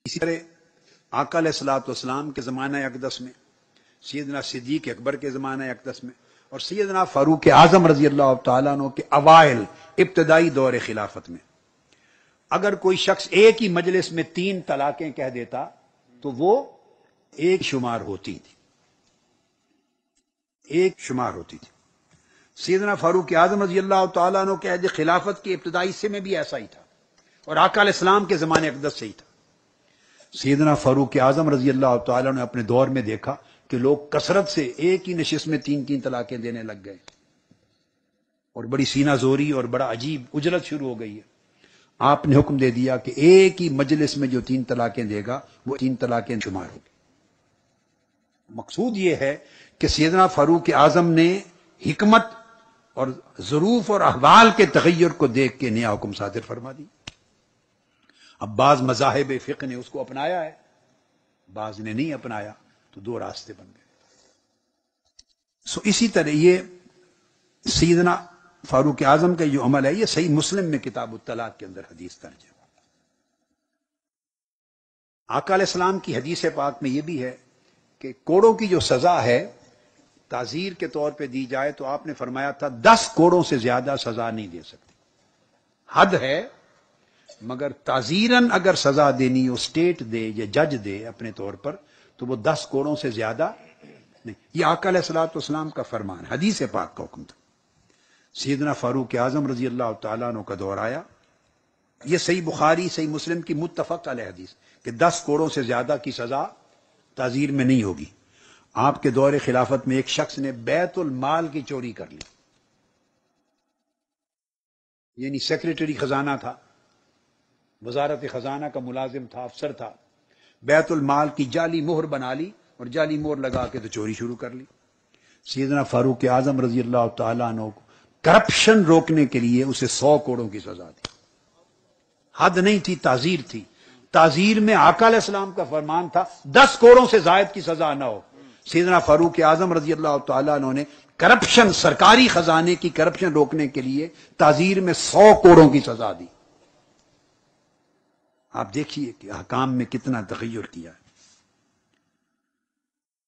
اسی طرح آقا علیہ الصلوۃ والسلام کے زمانہ اقدس میں، سیدنا صدیق اکبر کے زمانہ اقدس میں، اور سیدنا فاروق اعظم رضی اللہ تعالیٰ عنہ کے اوائل ابتدائی دور خلافت میں اگر کوئی شخص ایک ہی مجلس میں 3 طلاقیں کہہ دیتا تو وہ ایک شمار ہوتی تھی، ایک شمار ہوتی تھی۔ سیدنا فاروق اعظم رضی اللہ تعالیٰ عنہ کے عہد خلافت کے ابتدائی حصے میں بھی ایسا ہی تھا، اور آقا علیہ السلام کے زمانے اقدس سے ہی تھا۔ سیدنا فاروق اعظم رضی اللہ تعالیٰ نے اپنے دور میں دیکھا کہ لوگ کثرت سے ایک ہی نشست میں 3 طلاقیں دینے لگ گئے، اور بڑی سینہ زوری اور بڑا عجیب اجلت شروع ہو گئی ہے۔ آپ نے حکم دے دیا کہ ایک ہی مجلس میں جو 3 طلاقیں دے گا وہ 3 طلاقیں شمار ہوگی۔ مقصود یہ ہے کہ سیدنا فاروق اعظم نے حکمت اور ظروف اور احوال کے تغیر کو دیکھ کے نیا حکم صادر فرما دی۔ اب بعض مذاہب فقہ نے اس کو اپنایا ہے، بعض نے نہیں اپنایا، تو 2 راستے بن گئے۔ اسی طرح یہ سیدنا فاروق اعظم کا جو عمل ہے یہ صحیح مسلم میں کتاب الطلاق کے اندر حدیث درج ہے۔ آقا علیہ السلام کی حدیث پاک میں یہ بھی ہے کہ کوڑوں کی جو سزا ہے تعزیر کے طور پہ دی جائے تو آپ نے فرمایا تھا 10 کوڑوں سے زیادہ سزا نہیں دے سکتی، حد ہے، مگر تعزیراً اگر سزا دینی ہو اسٹیٹ دے یا جج دے اپنے طور پر تو وہ 10 کوڑوں سے زیادہ نہیں۔ یہ آقا علیہ الصلوۃ والسلام کا فرمان، حدیث پاک کا حکم تھا۔ سیدنا فاروق اعظم رضی اللہ تعالیٰ عنہ کا دور آیا، یہ صحیح بخاری صحیح مسلم کی متفق علیہ حدیث کہ 10 کوڑوں سے زیادہ کی سزا تعزیر میں نہیں ہوگی۔ آپ کے دور خلافت میں ایک شخص نے بیت المال کی چوری کر لی، یعنی سیکریٹری خزانہ تھا، وزارت خزانہ کا ملازم تھا، افسر تھا، بیت المال کی جعلی مہر بنا لی اور جعلی مہر لگا کے تو چوری شروع کر لی۔ سیدنا فاروق اعظم رضی اللہ تعالیٰ عنہ کو کرپشن روکنے کے لیے اسے 100 کوڑوں کی سزا دی۔ حد نہیں تھی، تعزیر تھی۔ تعزیر میں آقا علیہ السلام کا فرمان تھا 10 کوڑوں سے زائد کی سزا نہ ہو۔ سیدنا فاروق اعظم رضی اللہ تعالیٰ عنہ نے کرپشن، سرکاری خزانے کی کرپشن روکنے کے لیے تعزیر میں 100 کوڑوں کی سزا دی۔ آپ دیکھیے کہ احکام میں کتنا تغیر کیا ہے۔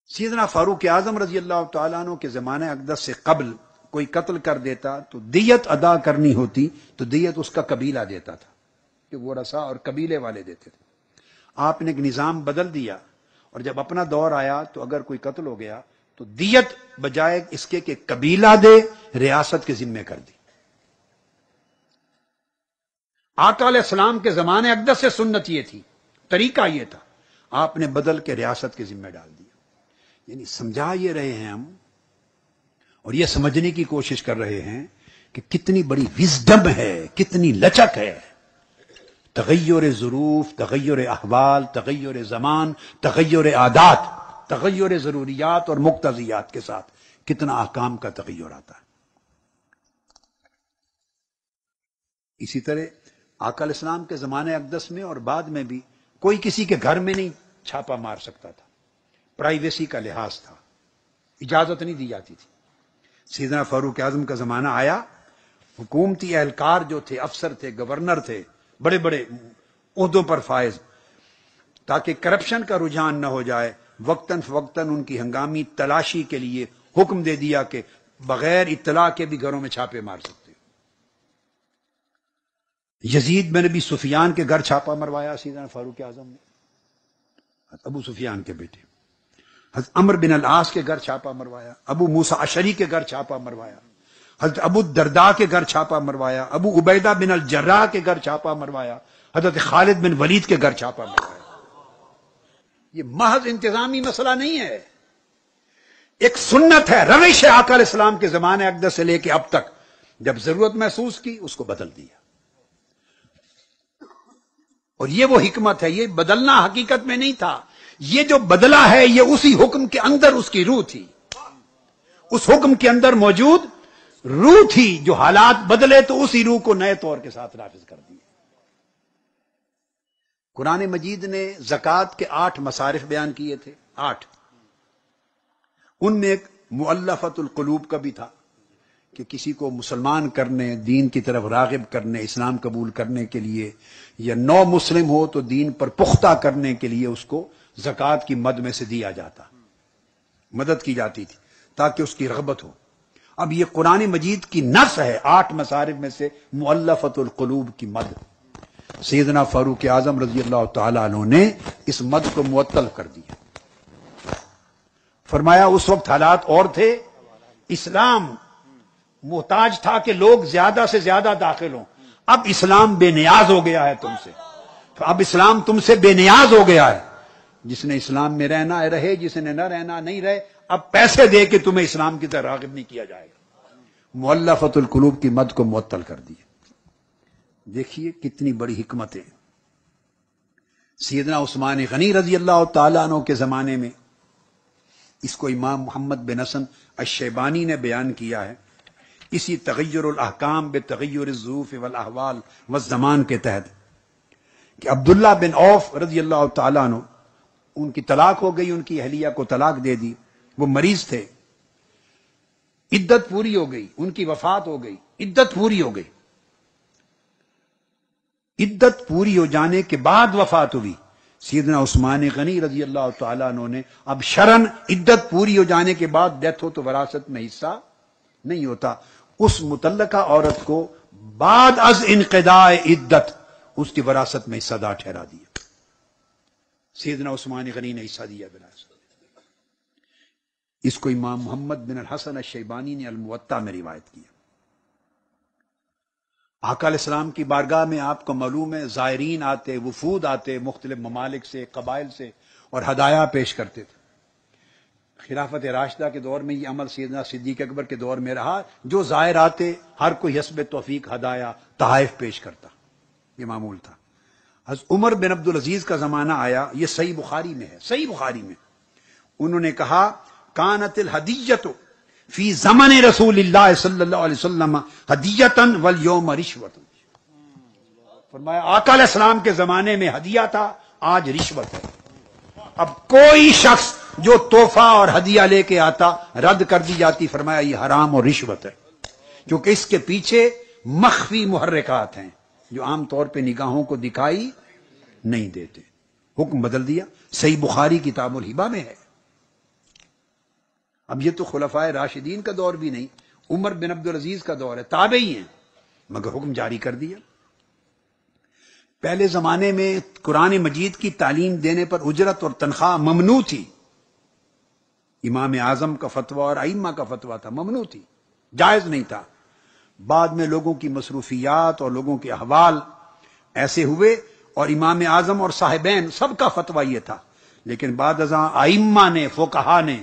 سیدنا فاروق اعظم رضی اللہ تعالیٰ عنہ کے زمانہ اقدس سے قبل کوئی قتل کر دیتا تو دیت ادا کرنی ہوتی تو دیت اس کا قبیلہ دیتا تھا، کہ وہ رسا اور قبیلے والے دیتے تھے۔ آپ نے ایک نظام بدل دیا، اور جب اپنا دور آیا تو اگر کوئی قتل ہو گیا تو دیت بجائے اس کے کہ قبیلہ دے ریاست کے ذمے کر دی۔ آقا علیہ السلام کے زمانے اقدس سے سنت یہ تھی، طریقہ یہ تھا، آپ نے بدل کے ریاست کے ذمہ ڈال دیا۔ یعنی سمجھا یہ رہے ہیں ہم، اور یہ سمجھنے کی کوشش کر رہے ہیں کہ کتنی بڑی وزڈم ہے، کتنی لچک ہے، تغیر ظروف، تغیر احوال، تغیر زمان، تغیر عادات، تغیر ضروریات اور مقتضیات کے ساتھ کتنا احکام کا تغیر آتا ہے۔ اسی طرح آقا علیہ السلام کے زمانے اقدس میں اور بعد میں بھی کوئی کسی کے گھر میں نہیں چھاپا مار سکتا تھا، پرائیویسی کا لحاظ تھا، اجازت نہیں دی جاتی تھی۔ سیدنا فاروق اعظم کا زمانہ آیا، حکومتی اہلکار جو تھے، افسر تھے، گورنر تھے، بڑے بڑے عہدوں پر فائز، تاکہ کرپشن کا رجحان نہ ہو جائے، وقتاً فوقتاً ان کی ہنگامی تلاشی کے لیے حکم دے دیا کہ بغیر اطلاع کے بھی گھروں میں چھاپے مار سکتے۔ یزید بن ابی سفیان کے گھر چھاپا مروایا سیدنا فاروق اعظم نے، ابو سفیان کے بیٹے۔ حضرت عمر بن العاص کے گھر چھاپا مروایا، ابو موسیٰ اشعری کے گھر چھاپا مروایا، حضرت ابو الدرداء کے گھر چھاپا مروایا، ابو عبیدہ بن الجراح کے گھر چھاپا مروایا، حضرت خالد بن ولید کے گھر چھاپا مروایا۔ یہ محض انتظامی مسئلہ نہیں ہے، ایک سنت ہے، روش ہے آقا علیہ السلام کے زمانے اقدس سے لے کے اب تک، جب ضرورت محسوس کی اس کو بدل دیا۔ اور یہ وہ حکمت ہے، یہ بدلنا حقیقت میں نہیں تھا، یہ جو بدلا ہے یہ اسی حکم کے اندر اس کی روح تھی، اس حکم کے اندر موجود روح تھی، جو حالات بدلے تو اسی روح کو نئے طور کے ساتھ نافذ کر دی۔ قرآن مجید نے زکوٰۃ کے 8 مصارف بیان کیے تھے، 8۔ ان میں ایک مؤلفۃ القلوب کا بھی تھا، کہ کسی کو مسلمان کرنے، دین کی طرف راغب کرنے، اسلام قبول کرنے کے لیے، یا نو مسلم ہو تو دین پر پختہ کرنے کے لیے اس کو زکوٰۃ کی مد میں سے دیا جاتا، مدد کی جاتی تھی تاکہ اس کی رغبت ہو۔ اب یہ قرآن مجید کی نص ہے 8 مصارف میں سے مؤلفۃ القلوب کی مد۔ سیدنا فاروق اعظم رضی اللہ تعالیٰ عنہ نے اس مد کو معطل کر دیا۔ فرمایا اس وقت حالات اور تھے، اسلام محتاج تھا کہ لوگ زیادہ سے زیادہ داخل ہوں، اب اسلام بے نیاز ہو گیا ہے تم سے، اب اسلام تم سے بے نیاز ہو گیا ہے، جس نے اسلام میں رہنا ہے رہے، جس نے نہ رہنا نہیں رہے، اب پیسے دے کے تمہیں اسلام کی طرف راغب نہیں کیا جائے گا۔ مؤلفۃ القلوب کی مد کو معطل کر دیا۔ دیکھیے کتنی بڑی حکمت ہے۔ سیدنا عثمان غنی رضی اللہ تعالیٰ عنہ کے زمانے میں اس کو امام محمد بن حسن الشیبانی نے بیان کیا ہے، اسی تغیر الاحکام بتغیر الظروف والاحوال والزمان کے تحت، کہ عبداللہ بن عوف رضی اللہ تعالیٰ عنہ ان کی طلاق ہو گئی، ان کی اہلیہ کو طلاق دے دی، وہ مریض تھے، عدت پوری ہو گئی، ان کی وفات ہو گئی، عدت پوری ہو گئی، عدت پوری ہو جانے کے بعد وفات ہوئی۔ سیدنا عثمان غنی رضی اللہ تعالیٰ عنہ نے اب شرن عدت پوری ہو جانے کے بعد ڈیتھ ہو تو وراثت میں حصہ نہیں ہوتا، اس متعلقہ عورت کو بعد از انقضاء عدت اس کی وراثت میں حصہ دار ٹھہرا دیا۔ سیدنا عثمان غنی نے حصہ دیا وراثت۔ اس کو امام محمد بن الحسن الشیبانی نے الموطا میں روایت کیا۔ آقا علیہ السلام کی بارگاہ میں آپ کو معلوم ہے زائرین آتے، وفود آتے مختلف ممالک سے، قبائل سے، اور ہدایہ پیش کرتے تھے۔ خلافت راشدہ کے دور میں یہ عمل سیدنا صدیق اکبر کے دور میں رہا، جو زائر آتے ہر کوئی حسب توفیق ہدایہ تحائف پیش کرتا، یہ معمول تھا۔ حضرت عمر بن عبد العزیز کا زمانہ آیا، یہ صحیح بخاری میں ہے، صحیح بخاری میں، انہوں نے کہا کانت الہدیۃ فی زمن رسول اللہ صلی اللہ علیہ وسلم ہدیۃً والیوم رشوۃ، فرمایا آقا علیہ السلام کے زمانے میں ہدیہ تھا، آج رشوت ہے۔ اب کوئی شخص جو تحفہ اور ہدیہ لے کے آتا رد کر دی جاتی، فرمایا یہ حرام اور رشوت ہے، کیونکہ اس کے پیچھے مخفی محرکات ہیں جو عام طور پہ نگاہوں کو دکھائی نہیں دیتے۔ حکم بدل دیا، صحیح بخاری کتاب الہبہ میں ہے۔ اب یہ تو خلفائے راشدین کا دور بھی نہیں، عمر بن عبد العزیز کا دور ہے، تابعی ہیں، مگر حکم جاری کر دیا۔ پہلے زمانے میں قرآن مجید کی تعلیم دینے پر اجرت اور تنخواہ ممنوع تھی، امام اعظم کا فتویٰ اور ائمہ کا فتویٰ تھا، ممنوع تھی، جائز نہیں تھا۔ بعد میں لوگوں کی مصروفیات اور لوگوں کے احوال ایسے ہوئے، اور امام اعظم اور صاحبین سب کا فتویٰ یہ تھا، لیکن بعد ازاں ائمہ نے، فقہا نے،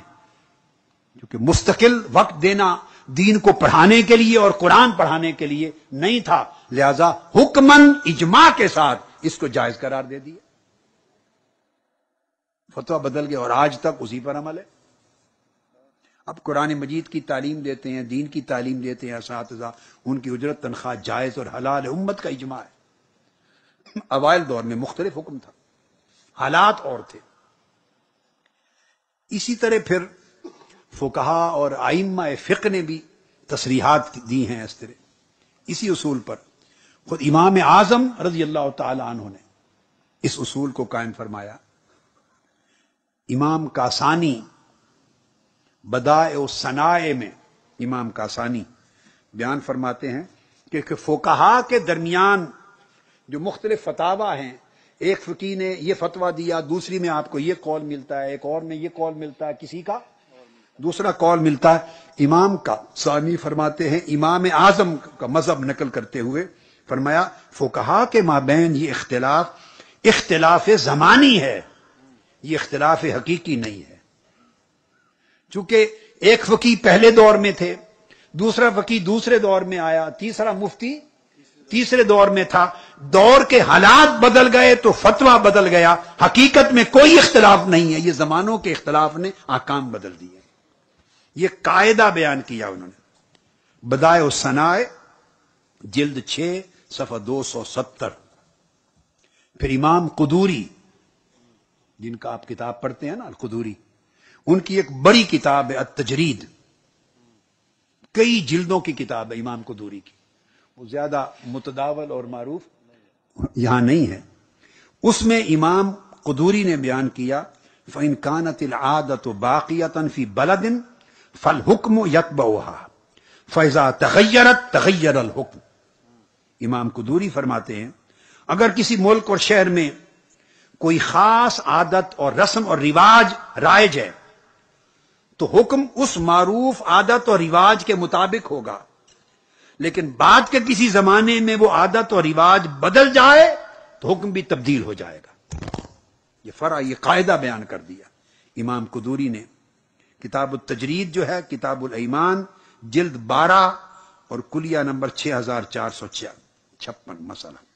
کیونکہ مستقل وقت دینا دین کو پڑھانے کے لیے اور قرآن پڑھانے کے لیے نہیں تھا، لہذا حکمن اجماع کے ساتھ اس کو جائز قرار دے دیا، فتویٰ بدل گیا، اور آج تک اسی پر عمل ہے۔ اب قرآن مجید کی تعلیم دیتے ہیں، دین کی تعلیم دیتے ہیں اساتذہ، ان کی اجرت تنخواہ جائز اور حلال ہے، امت کا اجماع ہے۔ اوائل دور میں مختلف حکم تھا، حالات اور تھے۔ اسی طرح پھر فقہا اور ائمہ فقہ نے بھی تصریحات دی ہیں اس طرح، اسی اصول پر خود امام اعظم رضی اللہ تعالی عنہ نے اس اصول کو قائم فرمایا۔ امام کاسانی بدائع الصنائع میں امام کاسانی بیان فرماتے ہیں کہ فقہا کے درمیان جو مختلف فتاوی ہیں، ایک فقی نے یہ فتویٰ دیا، دوسری میں آپ کو یہ قول ملتا ہے، ایک اور میں یہ قول ملتا ہے، کسی کا دوسرا قول ملتا ہے۔ امام کا ثانی فرماتے ہیں، امام اعظم کا مذہب نقل کرتے ہوئے فرمایا فقہا کے مابین یہ اختلاف زمانی ہے، یہ اختلاف حقیقی نہیں ہے، چونکہ ایک فقی پہلے دور میں تھے، دوسرا فقی دوسرے دور میں آیا، تیسرا مفتی تیسرے دور میں تھا، دور کے حالات بدل گئے تو فتویٰ بدل گیا، حقیقت میں کوئی اختلاف نہیں ہے، یہ زمانوں کے اختلاف نے احکام بدل دیے۔ یہ قاعدہ بیان کیا انہوں نے، بدائع الصنائع جلد 6 صفحہ 270۔ پھر امام قدوری، جن کا آپ کتاب پڑھتے ہیں نا القدوری، ان کی ایک بڑی کتاب ہے التجرید، کئی جلدوں کی کتاب ہے امام قدوری کی، وہ زیادہ متداول اور معروف یہاں نہیں ہے۔ اس میں امام قدوری نے بیان کیا فَإِنْ كَانَتِ الْعَادَةُ بَاقِيَةً فِي بَلَدٍ فَالْحُكْمُ يَتْبَعُهَا فَإِذَا تَغَيَّرَتْ تَغَيَّرَ الْحُكْمُ۔ امام قدوری فرماتے ہیں اگر کسی ملک اور شہر میں کوئی خاص عادت اور رسم اور رواج رائج ہے تو حکم اس معروف عادت اور رواج کے مطابق ہوگا، لیکن بعد کے کسی زمانے میں وہ عادت اور رواج بدل جائے تو حکم بھی تبدیل ہو جائے گا۔ یہ فرع، یہ قاعدہ بیان کر دیا امام قدوری نے۔ کتاب التجرید جو ہے، کتاب الایمان، جلد 12 اور کلیہ نمبر 6456 مسئلہ۔